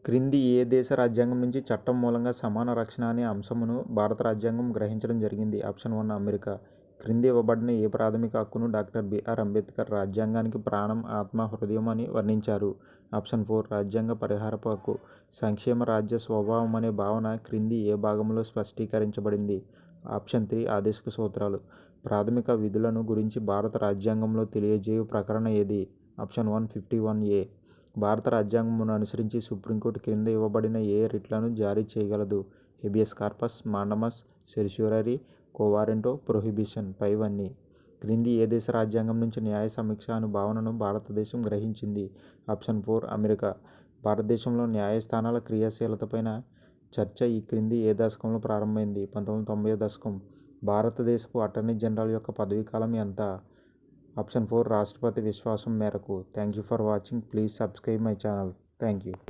క్రింది ఏ దేశ రాజ్యాంగం నుంచి చట్టం మూలంగా సమాన రక్షణ అనే అంశమును భారత రాజ్యాంగం గ్రహించడం జరిగింది? Option 1 America. క్రింది ఇవ్వబడిన ఏ ప్రాథమిక హక్కును డాక్టర్ బిఆర్ అంబేద్కర్ రాజ్యాంగానికి ప్రాణం, ఆత్మ, హృదయం అని వర్ణించారు? ఆప్షన్ 4 రాజ్యాంగ పరిహారపు హక్కు. సంక్షేమ రాజ్య స్వభావం అనే భావన క్రింది ఏ భాగంలో స్పష్టీకరించబడింది? ఆప్షన్ 3 ఆదేశిక సూత్రాలు. ప్రాథమిక విధులను గురించి భారత రాజ్యాంగంలో తెలియజేయు ప్రకరణ ఏది? Option 1 51A. భారత రాజ్యాంగమును అనుసరించి సుప్రీంకోర్టు క్రింద ఇవ్వబడిన ఏ రిట్లను జారీ చేయగలదు? Habeas corpus, mandamus, certiorari, quo warranto, prohibition. పైవన్నీ క్రింది ఏ దేశ రాజ్యాంగం నుంచి న్యాయ సమీక్ష అను భావనను భారతదేశం గ్రహించింది? Option 4 America. భారతదేశంలో న్యాయస్థానాల క్రియాశీలతపైన చర్చ ఈ క్రింది ఏ దశకంలో ప్రారంభమైంది? 1990వ దశకం. భారతదేశపు అటార్నీ జనరల్ యొక్క పదవీకాలం ఎంత? ఆప్షన్ 4 రాష్ట్రపతి విశ్వాసం మేరకు. Thank you for watching. Please subscribe my channel. Thank you.